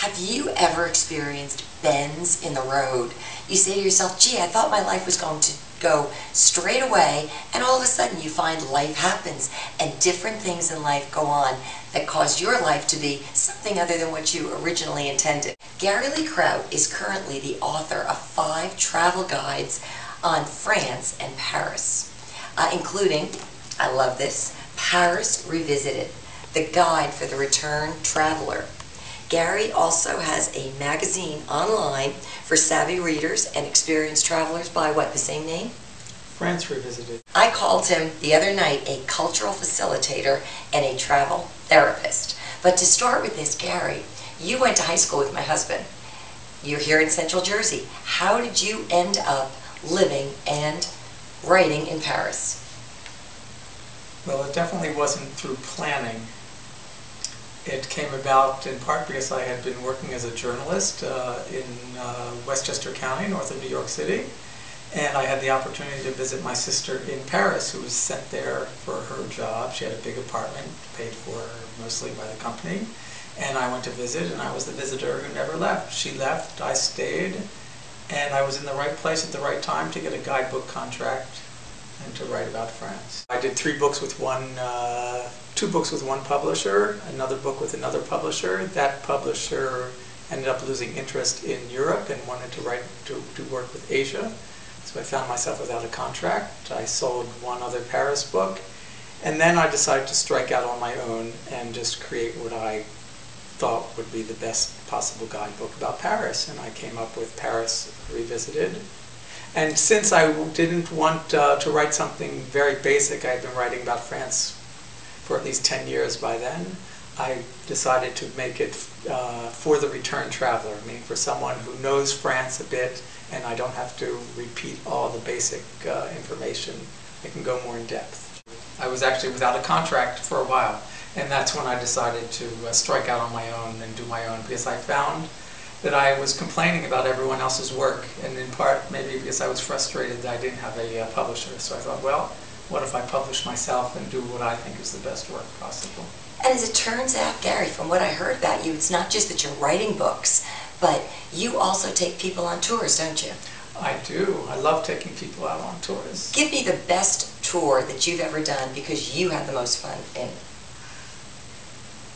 Have you ever experienced bends in the road? You say to yourself, gee, I thought my life was going to go straight away, and all of a sudden you find life happens and different things in life go on that cause your life to be something other than what you originally intended. Gary Lee Kraut is currently the author of 5 travel guides on France and Paris, including, I love this, Paris Revisited, the guide for the returned traveler. Gary also has a magazine online for savvy readers and experienced travelers by what, the same name? France Revisited. I called him the other night a cultural facilitator and a travel therapist. But to start with this, Gary, you went to high school with my husband. You're here in Central Jersey. How did you end up living and writing in Paris? Well, it definitely wasn't through planning. It came about in part because I had been working as a journalist in Westchester County, north of New York City, and I had the opportunity to visit my sister in Paris, who was sent there for her job. She had a big apartment paid for mostly by the company, and I went to visit, and I was the visitor who never left. She left, I stayed, and I was in the right place at the right time to get a guidebook contract and to write about France. I did 3 books with one 2 books with one publisher, another book with another publisher. That publisher ended up losing interest in Europe and wanted to work with Asia. So I found myself without a contract. I sold one other Paris book, and then I decided to strike out on my own and just create what I thought would be the best possible guidebook about Paris. And I came up with Paris Revisited. And since I didn't want to write something very basic, I had been writing about France for at least 10 years by then, I decided to make it for the return traveler, meaning for someone who knows France a bit, and I don't have to repeat all the basic information. I can go more in depth. I was actually without a contract for a while, and that's when I decided to strike out on my own and do my own, because I found that I was complaining about everyone else's work, and in part maybe because I was frustrated that I didn't have a publisher. So I thought, well, what if I publish myself and do what I think is the best work possible? And as it turns out, Gary, from what I heard about you, it's not just that you're writing books, but you also take people on tours, don't you? I do. I love taking people out on tours. Give me the best tour that you've ever done because you had the most fun in it.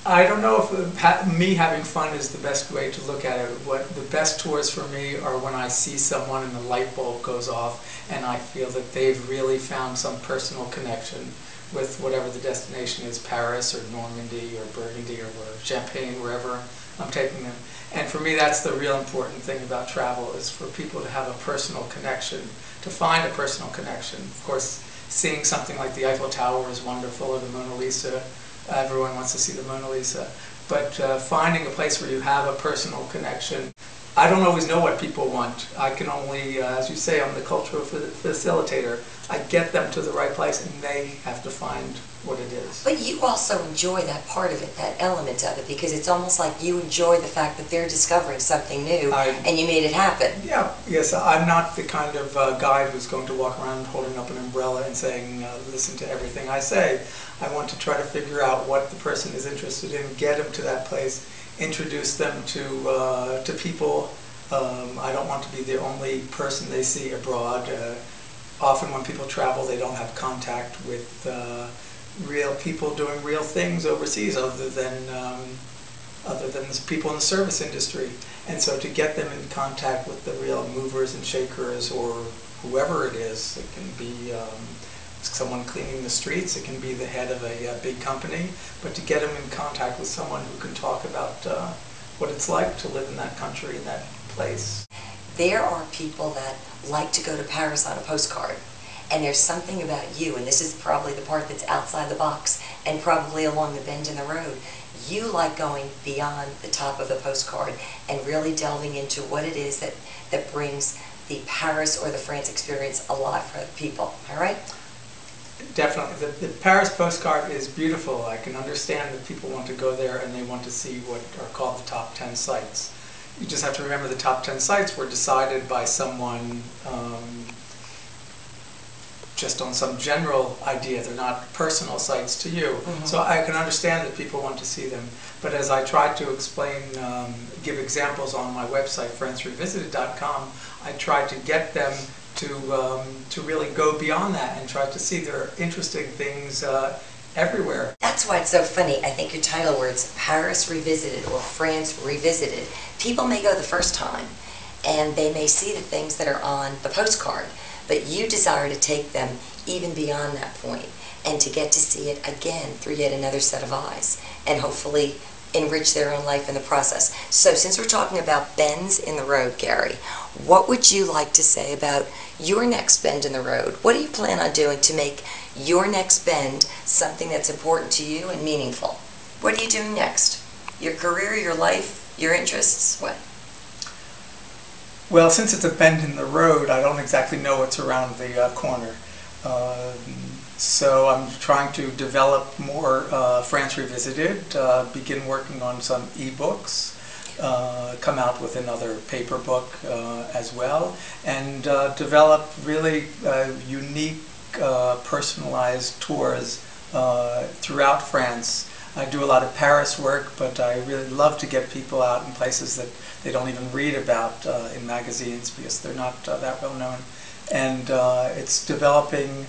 I don't know if me having fun is the best way to look at it. What the best tours for me are when I see someone and the light bulb goes off and I feel that they've really found some personal connection with whatever the destination is, Paris or Normandy or Burgundy or Champagne, wherever I'm taking them. And for me, that's the real important thing about travel, is for people to have a personal connection, to find a personal connection. Of course, seeing something like the Eiffel Tower is wonderful, or the Mona Lisa. Everyone wants to see the Mona Lisa. But finding a place where you have a personal connection. I don't always know what people want. I can only, as you say, I'm the cultural facilitator. I get them to the right place and they have to find what it is. But you also enjoy that part of it, that element of it, because it's almost like you enjoy the fact that they're discovering something new and you made it happen. Yeah, yes, I'm not the kind of guide who's going to walk around holding up an umbrella and saying, listen to everything I say. I want to try to figure out what the person is interested in, get them to that place, introduce them to people. I don't want to be the only person they see abroad. Often when people travel, they don't have contact with real people doing real things overseas, other than people in the service industry. And so to get them in contact with the real movers and shakers, or whoever it is, it can be someone cleaning the streets, it can be the head of a big company, but to get them in contact with someone who can talk about what it's like to live in that country, in that place. There are people that like to go to Paris on a postcard, and there's something about you, and this is probably the part that's outside the box and probably along the bend in the road. You like going beyond the top of the postcard and really delving into what it is that brings the Paris or the France experience alive for people, all right? Definitely. The Paris postcard is beautiful. I can understand that people want to go there and they want to see what are called the top 10 sites. You just have to remember the top 10 sites were decided by someone just on some general idea. They're not personal sites to you. So I can understand that people want to see them. But as I tried to explain, give examples on my website, friendsrevisited.com, I tried to get them to really go beyond that and try to see there are interesting things everywhere. That's why it's so funny. I think your title words, Paris Revisited or France Revisited, people may go the first time and they may see the things that are on the postcard, but you desire to take them even beyond that point and to get to see it again through yet another set of eyes and hopefully enrich their own life in the process. So since we're talking about bends in the road, Gary, what would you like to say about your next bend in the road? What do you plan on doing to make your next bend something that's important to you and meaningful? What are you doing next? Your career, your life, your interests, what? Well, since it's a bend in the road, I don't exactly know what's around the corner. So I'm trying to develop more France Revisited, begin working on some ebooks, come out with another paper book as well, and develop really unique, personalized tours throughout France. I do a lot of Paris work, but I really love to get people out in places that they don't even read about in magazines because they're not that well known. And it's developing,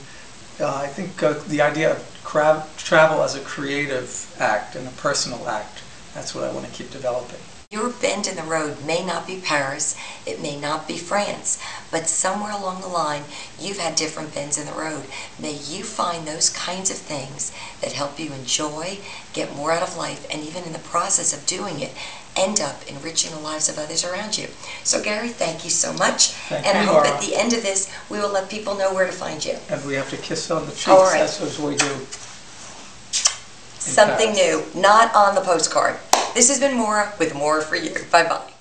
I think, the idea of travel as a creative act and a personal act. That's what I want to keep developing. Your bend in the road may not be Paris, it may not be France, but somewhere along the line you've had different bends in the road. May you find those kinds of things that help you enjoy, get more out of life, and even in the process of doing it, end up enriching the lives of others around you. So Gary, thank you so much. Thank and you, I hope Maura. at the end of this we will let people know where to find you. And we have to kiss on the cheeks. All right. That's what we do. Something Paris. new, not on the postcard. This has been Maura with More For You. Bye-bye.